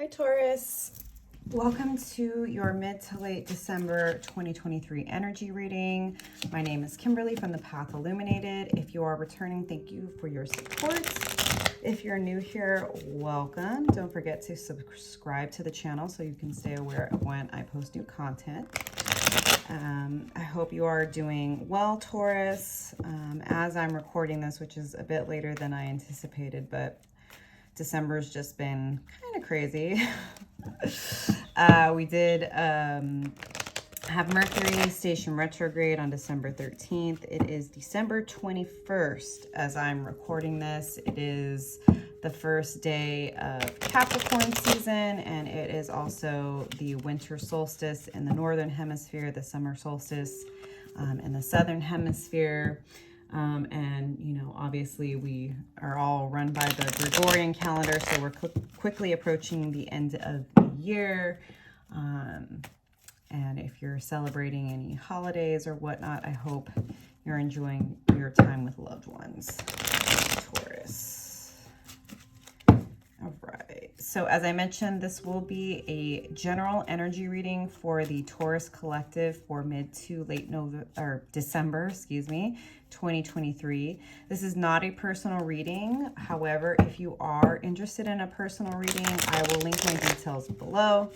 Hi Taurus, welcome to your mid to late December 2023 energy reading. My name is Kimberly from the Path Illuminated. If you are returning, thank you for your support. If you're new here, welcome. Don't forget to subscribe to the channel so you can stay aware of when I post new content. I hope you are doing well, Taurus. As I'm recording this, which is a bit later than I anticipated, but December's just been kind of crazy. We did have Mercury station retrograde on December 13th. It is December 21st as I'm recording this. It is the first day of Capricorn season, and it is also the winter solstice in the northern hemisphere, the summer solstice in the southern hemisphere. And, you know, obviously we are all run by the Gregorian calendar, so we're quickly approaching the end of the year. And if you're celebrating any holidays or whatnot, I hope you're enjoying your time with loved ones, Taurus. All right, so as I mentioned, this will be a general energy reading for the Taurus collective for mid to late December, 2023. This is not a personal reading. However, if you are interested in a personal reading, I will link my details below.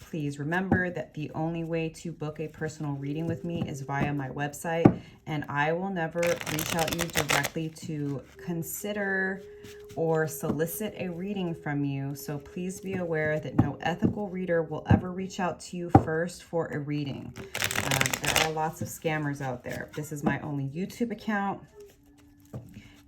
Please remember that the only way to book a personal reading with me is via my website, and I will never reach out you directly to consider or solicit a reading from you. So please be aware that no ethical reader will ever reach out to you first for a reading. There are lots of scammers out there. This is my only YouTube account,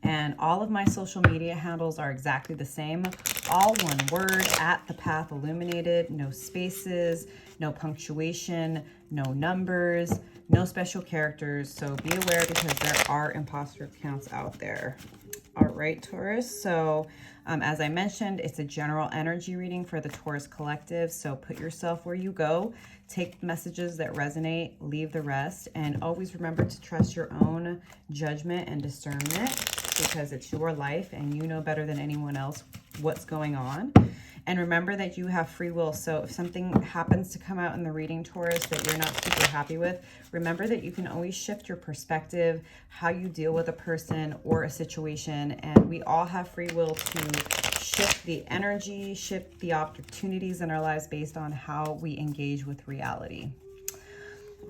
and all of my social media handles are exactly the same. All one word, at the Path Illuminated, no spaces, no punctuation, no numbers, no special characters. So be aware because there are imposter accounts out there. All right, Taurus. So as I mentioned, it's a general energy reading for the Taurus collective. So put yourself where you go. Take messages that resonate, leave the rest, and always remember to trust your own judgment and discernment, because it's your life and you know better than anyone else what's going on. And remember that you have free will. So if something happens to come out in the reading, Taurus, that you're not super happy with, remember that you can always shift your perspective, how you deal with a person or a situation. And we all have free will to shift the energy, shift the opportunities in our lives based on how we engage with reality.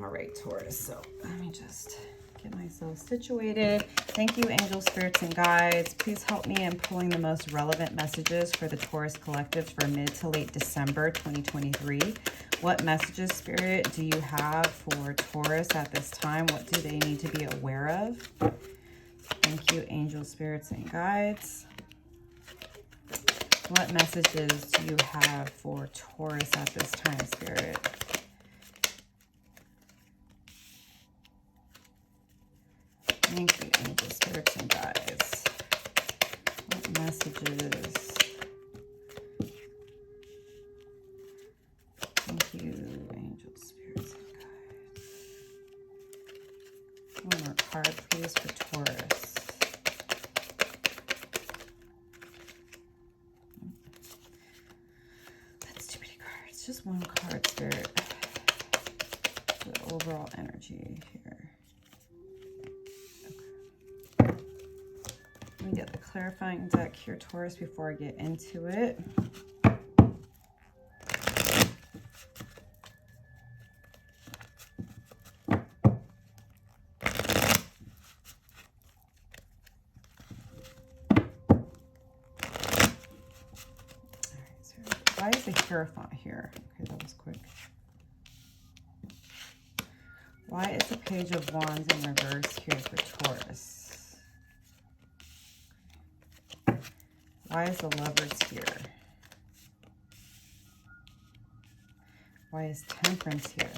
All right, Taurus. So let me just get myself situated. Thank you, angels, spirits, and guides. Please help me in pulling the most relevant messages for the Taurus collective for mid to late December 2023. What messages, Spirit, do you have for Taurus at this time? What do they need to be aware of? Thank you, angels, spirits, and guides. What messages do you have for Taurus at this time, Spirit? Thank you, angels, spirits, and guides. What messages? Thank you, angels, spirits, and guides. One more card, please, for Taurus. That's too many cards. Just one card, Spirit. The overall energy here. Let me get the clarifying deck here, Taurus, before I get into it. Why is the Hierophant here? Okay, that was quick. Why is the Page of Wands in reverse here for Taurus? Why is the Lovers here? Why is Temperance here?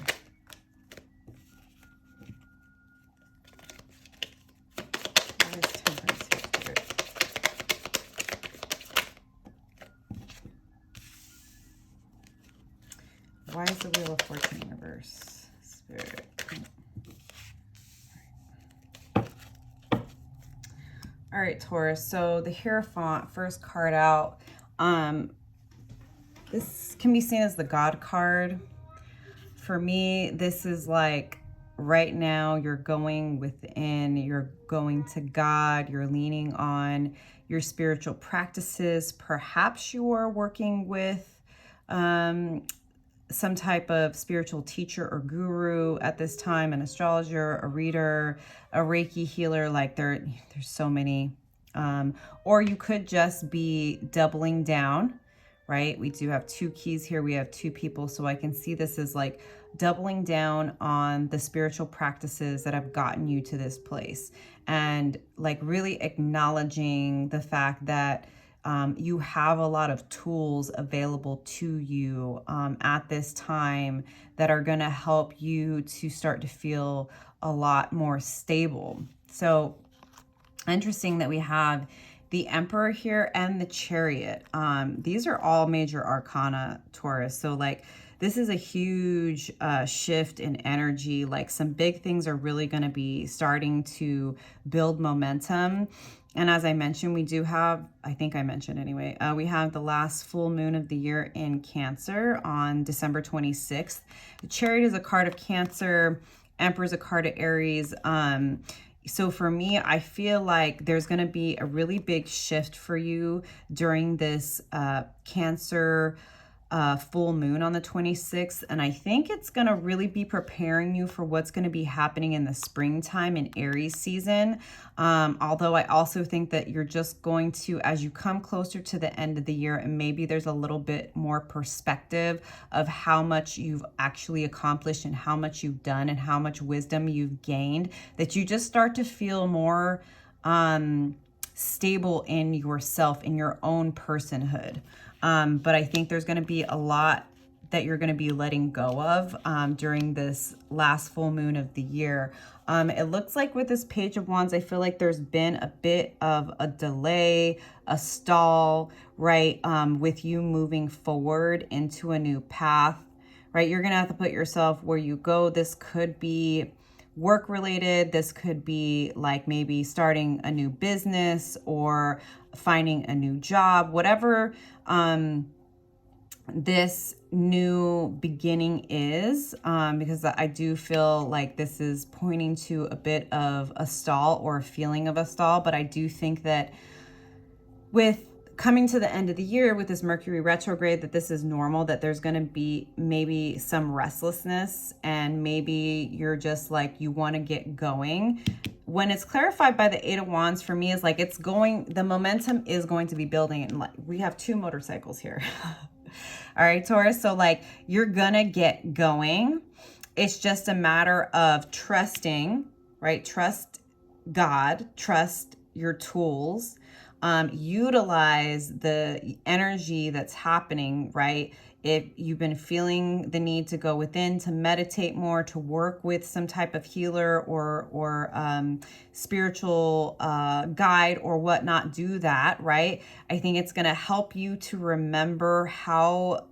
Why is Temperance here, Spirit? Why is the Wheel of Fortune in reverse, Spirit? All right, Taurus. So the Hierophant, first card out, This can be seen as the God card. For me, this is like right now you're going within, you're going to God, you're leaning on your spiritual practices. Perhaps you are working with some type of spiritual teacher or guru at this time, an astrologer, a reader, a Reiki healer. Like there's so many. Or you could just be doubling down, right? We do have two keys here. We have two people. So I can see this as like doubling down on the spiritual practices that have gotten you to this place, and like really acknowledging the fact that you have a lot of tools available to you at this time that are going to help you to start to feel a lot more stable. So interesting that we have the Emperor here and the Chariot. These are all major arcana, Taurus. So like this is a huge shift in energy. Like some big things are really going to be starting to build momentum. And as I mentioned, we do have, I think I mentioned anyway, we have the last full moon of the year in Cancer on December 26th. The Chariot is a card of Cancer. Emperor is a card of Aries. So for me, I feel like there's going to be a really big shift for you during this Cancer full moon on the 26th. And I think it's going to really be preparing you for what's going to be happening in the springtime in Aries season. Although I also think that you're just going to, as you come closer to the end of the year, and maybe there's a little bit more perspective of how much you've actually accomplished and how much you've done and how much wisdom you've gained, that you just start to feel more stable in yourself, in your own personhood. But I think there's going to be a lot that you're going to be letting go of during this last full moon of the year. It looks like with this Page of Wands, I feel like there's been a bit of a delay, a stall, right? With you moving forward into a new path, right? You're going to have to put yourself where you go. This could be work related. This could be like maybe starting a new business or finding a new job, whatever this new beginning is, because I do feel like this is pointing to a bit of a stall or a feeling of a stall. But I do think that with coming to the end of the year with this Mercury retrograde, that this is normal, that there's going to be maybe some restlessness, and maybe you're just like, you want to get going. When it's clarified by the Eight of Wands, for me, is like it's going, the momentum is going to be building. And like we have two motorcycles here. All right, Taurus. So like you're going to get going. It's just a matter of trusting, right? Trust God, trust your tools. Utilize the energy that's happening, right? If you've been feeling the need to go within, to meditate more, to work with some type of healer or spiritual guide or whatnot, do that, right? I think it's going to help you to remember how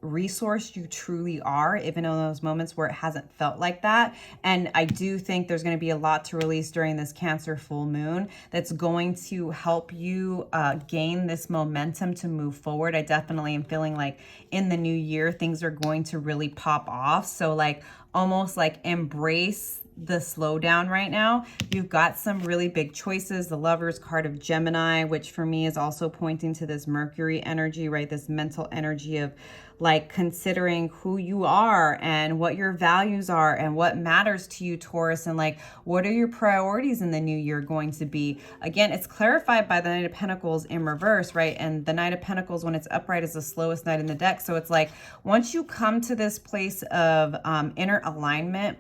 resourced you truly are, even in those moments where it hasn't felt like that. And I do think there's going to be a lot to release during this Cancer full moon that's going to help you gain this momentum to move forward. I definitely am feeling like in the new year, things are going to really pop off. So like almost like embrace the slowdown right now. You've got some really big choices. The Lover's card of Gemini, which for me is also pointing to this Mercury energy, right? This mental energy of like considering who you are and what your values are and what matters to you, Taurus, and like what are your priorities in the new year going to be. Again, it's clarified by the Knight of Pentacles in reverse, right? And the Knight of Pentacles, when it's upright, is the slowest knight in the deck. So it's like once you come to this place of inner alignment,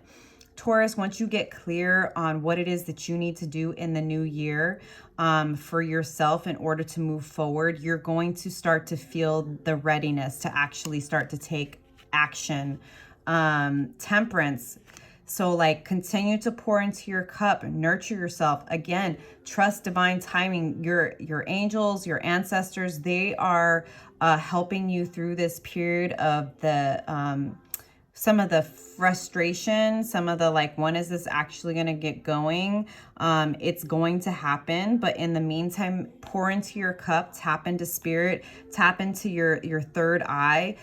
Taurus, once you get clear on what it is that you need to do in the new year for yourself in order to move forward, you're going to start to feel the readiness to actually start to take action. Temperance. So like continue to pour into your cup, nurture yourself. Again, trust divine timing. Your angels, your ancestors, they are helping you through this period of the some of the frustration, some of the like, when is this actually going to get going? It's going to happen. But in the meantime, pour into your cup, tap into spirit, tap into your third eye.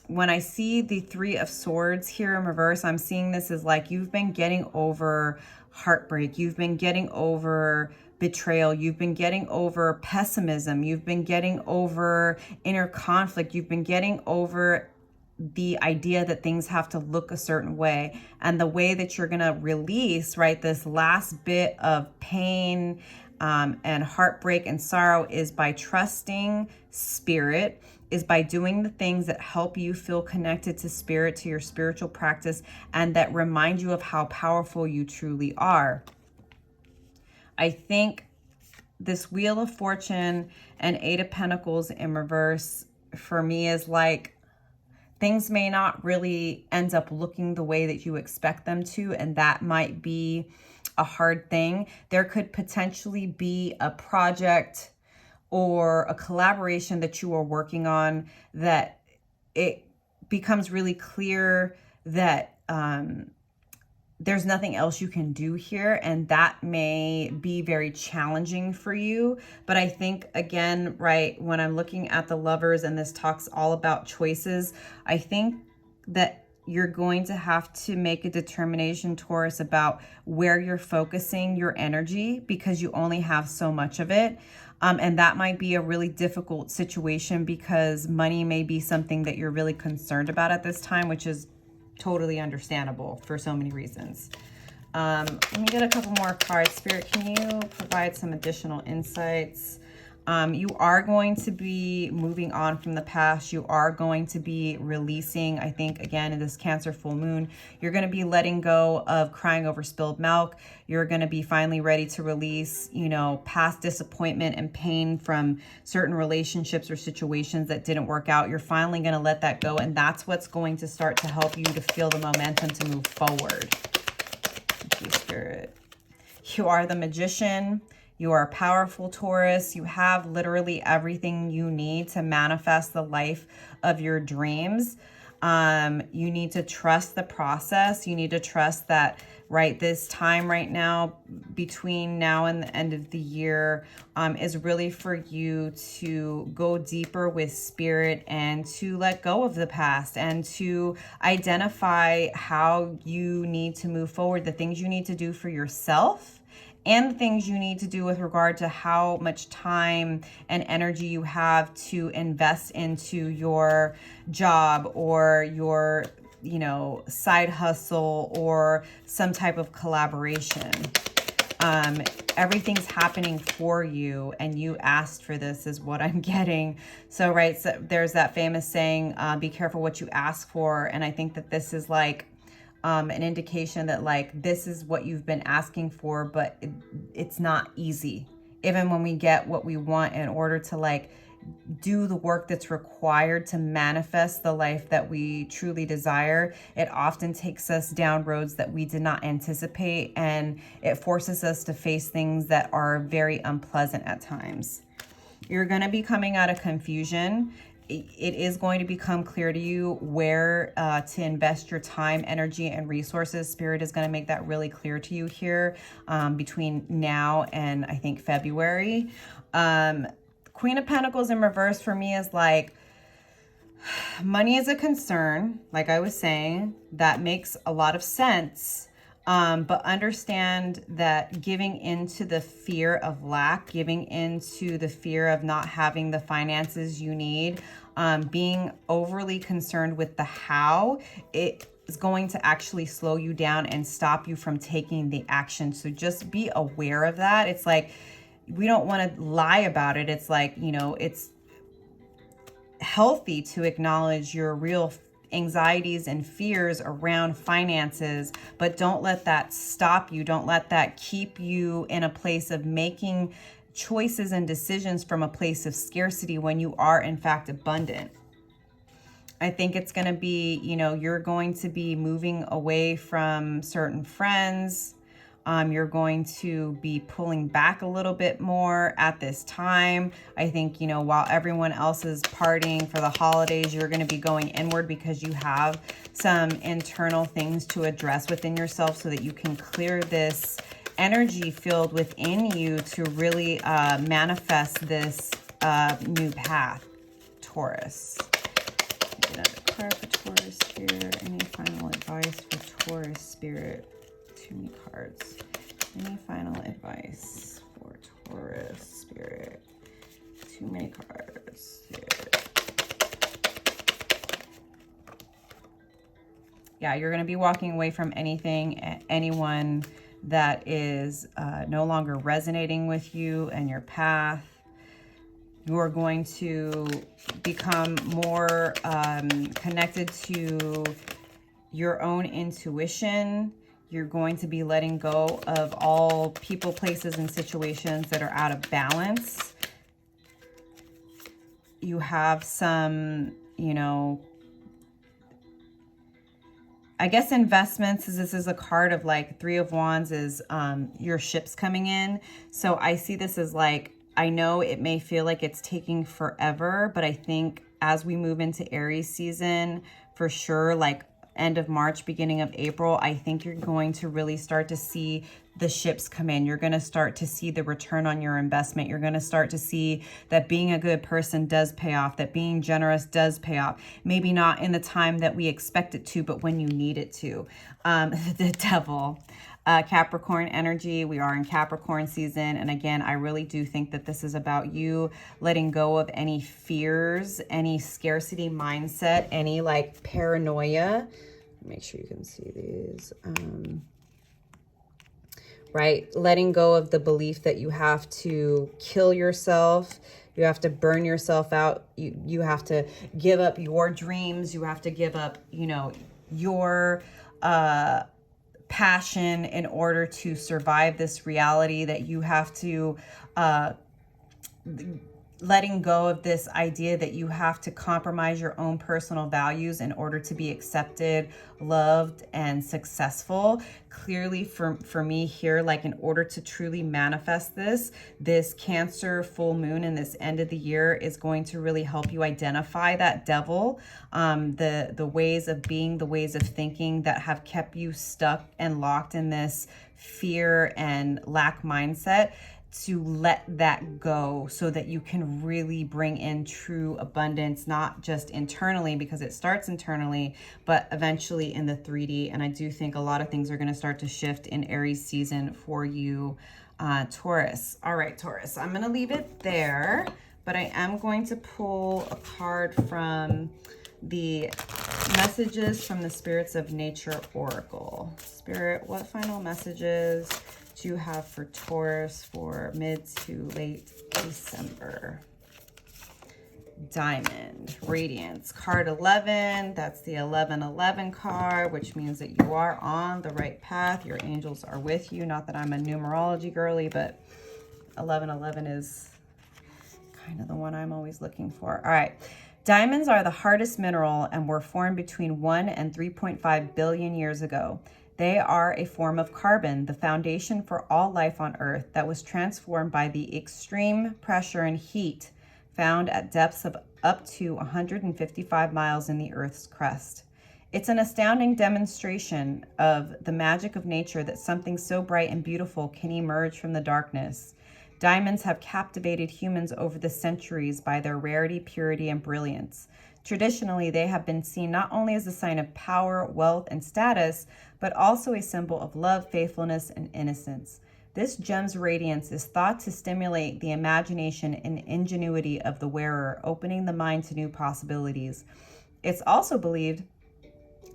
When I see the Three of Swords here in reverse, I'm seeing this as like you've been getting over heartbreak. You've been getting over betrayal. You've been getting over pessimism. You've been getting over inner conflict. You've been getting over the idea that things have to look a certain way. And the way that you're going to release, right, this last bit of pain and heartbreak and sorrow is by trusting spirit, is by doing the things that help you feel connected to spirit, to your spiritual practice, and that remind you of how powerful you truly are. I think this Wheel of Fortune and Eight of Pentacles in reverse for me is like, things may not really end up looking the way that you expect them to, and that might be a hard thing. There could potentially be a project or a collaboration that you are working on that it becomes really clear that there's nothing else you can do here, and that may be very challenging for you. But I think, again, right, when I'm looking at the Lovers, and this talks all about choices, I think that you're going to have to make a determination, Taurus, about where you're focusing your energy, because you only have so much of it. And that might be a really difficult situation because money may be something that you're really concerned about at this time, which is totally understandable for so many reasons. Let me get a couple more cards. Spirit, can you provide some additional insights? You are going to be moving on from the past. You are going to be releasing, I think, again, in this Cancer full moon, you're going to be letting go of crying over spilled milk. You're going to be finally ready to release, you know, past disappointment and pain from certain relationships or situations that didn't work out. You're finally going to let that go. And that's what's going to start to help you to feel the momentum to move forward. Thank you, Spirit. You are the Magician. You are powerful, Taurus. You have literally everything you need to manifest the life of your dreams. You need to trust the process. You need to trust that, right, this time right now, between now and the end of the year, is really for you to go deeper with spirit and to let go of the past and to identify how you need to move forward, the things you need to do for yourself, and the things you need to do with regard to how much time and energy you have to invest into your job or your, you know, side hustle or some type of collaboration. Everything's happening for you, and you asked for this is what I'm getting. So, right, so there's that famous saying, be careful what you ask for. And I think that this is like, an indication that like this is what you've been asking for, but it's not easy. Even when we get what we want, in order to like do the work that's required to manifest the life that we truly desire, it often takes us down roads that we did not anticipate, and it forces us to face things that are very unpleasant at times. You're going to be coming out of confusion. It is going to become clear to you where to invest your time, energy, and resources. Spirit is going to make that really clear to you here between now and I think February. Queen of Pentacles in reverse for me is like, money is a concern, like I was saying, that makes a lot of sense. But understand that giving into the fear of lack, giving into the fear of not having the finances you need, being overly concerned with the how, it is going to actually slow you down and stop you from taking the action. So just be aware of that. It's like, we don't want to lie about it. It's like, you know, it's healthy to acknowledge your real anxieties and fears around finances, but don't let that stop you. Don't let that keep you in a place of making choices and decisions from a place of scarcity when you are in fact abundant. I think it's going to be, you know, you're going to be moving away from certain friends. You're going to be pulling back a little bit more at this time. I think, you know, while everyone else is partying for the holidays, you're going to be going inward because you have some internal things to address within yourself so that you can clear this energy field within you to really manifest this new path, Taurus. Get another card for Taurus here. Any final advice for Taurus spirit? Too many cards. Any final advice for Taurus spirit? Too many cards here. Yeah, you're going to be walking away from anything, anyone that is no longer resonating with you and your path. You are going to become more connected to your own intuition. You're going to be letting go of all people, places, and situations that are out of balance. You have some, you know, I guess investments, this is a card of like Three of Wands is your ships coming in. So I see this as like, I know it may feel like it's taking forever, but I think as we move into Aries season, for sure, like end of March, beginning of April, I think you're going to really start to see the ships come in. You're going to start to see the return on your investment. You're going to start to see that being a good person does pay off, that being generous does pay off. Maybe not in the time that we expect it to, but when you need it to. The devil. Capricorn energy. We are in Capricorn season. And again, I really do think that this is about you letting go of any fears, any scarcity mindset, any like paranoia. Make sure you can see these. Right? Letting go of the belief that you have to kill yourself. You have to burn yourself out. You have to give up your dreams. You have to give up, you know, your passion in order to survive this reality, that you have to letting go of this idea that you have to compromise your own personal values in order to be accepted, loved, and successful. Clearly for me here, like in order to truly manifest this Cancer full moon in this end of the year is going to really help you identify that devil, the ways of being, the ways of thinking that have kept you stuck and locked in this fear and lack mindset, to let that go so that you can really bring in true abundance, not just internally, because it starts internally, but eventually in the 3D. And I do think a lot of things are going to start to shift in Aries season for you, Taurus. All right, Taurus, I'm going to leave it there, but I am going to pull a card from the Messages from the Spirits of Nature Oracle. Spirit, what final messages do you have for Taurus for mid to late December? Diamond, Radiance, card 11. That's the 1111 card, which means that you are on the right path. Your angels are with you. Not that I'm a numerology girly, but 1111 is kind of the one I'm always looking for. All right. Diamonds are the hardest mineral and were formed between 1 and 3.5 billion years ago. They are a form of carbon, the foundation for all life on Earth, that was transformed by the extreme pressure and heat found at depths of up to 155 miles in the Earth's crust. It's an astounding demonstration of the magic of nature that something so bright and beautiful can emerge from the darkness. Diamonds have captivated humans over the centuries by their rarity, purity, and brilliance. Traditionally, they have been seen not only as a sign of power, wealth, and status, but also a symbol of love, faithfulness, and innocence. This gem's radiance is thought to stimulate the imagination and ingenuity of the wearer, opening the mind to new possibilities. It's also believed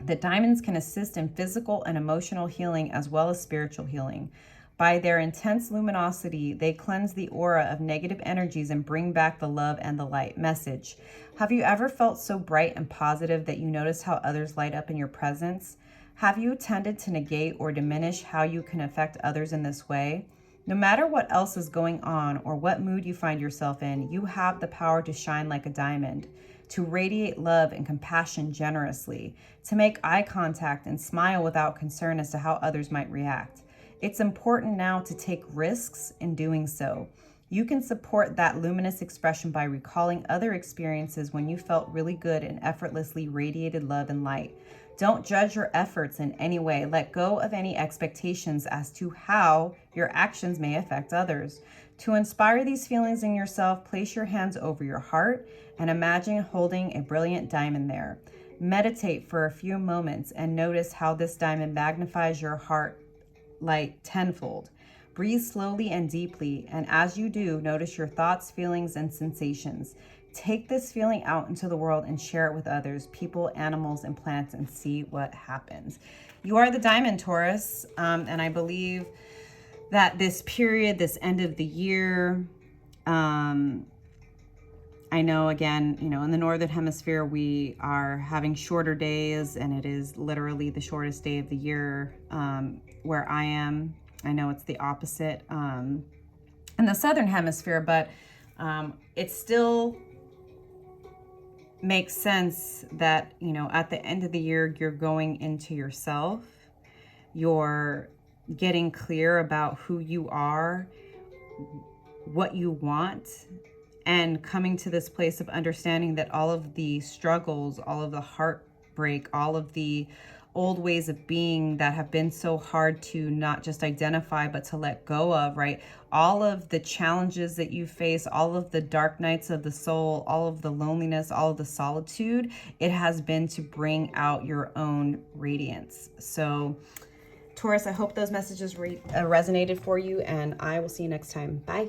that diamonds can assist in physical and emotional healing as well as spiritual healing. By their intense luminosity, they cleanse the aura of negative energies and bring back the love and the light. Message: have you ever felt so bright and positive that you notice how others light up in your presence? Have you tended to negate or diminish how you can affect others in this way? No matter what else is going on or what mood you find yourself in, you have the power to shine like a diamond, to radiate love and compassion generously, to make eye contact and smile without concern as to how others might react. It's important now to take risks in doing so. You can support that luminous expression by recalling other experiences when you felt really good and effortlessly radiated love and light. Don't judge your efforts in any way. Let go of any expectations as to how your actions may affect others. To inspire these feelings in yourself, place your hands over your heart and imagine holding a brilliant diamond there. Meditate for a few moments and notice how this diamond magnifies your heart light tenfold. Breathe slowly and deeply, and as you do, notice your thoughts, feelings, and sensations. Take this feeling out into the world and share it with others, people, animals, and plants, and see what happens. You are the diamond, Taurus, and I believe that this period, this end of the year, I know, again, you know, in the Northern Hemisphere, we are having shorter days, and it is literally the shortest day of the year where I am. I know it's the opposite in the Southern Hemisphere, but it still makes sense that, you know, at the end of the year, you're going into yourself. You're getting clear about who you are, what you want, and coming to this place of understanding that all of the struggles, all of the heartbreak, all of the old ways of being that have been so hard to not just identify, but to let go of, right? All of the challenges that you face, all of the dark nights of the soul, all of the loneliness, all of the solitude, it has been to bring out your own radiance. So, Taurus, I hope those messages resonated for you, and I will see you next time. Bye.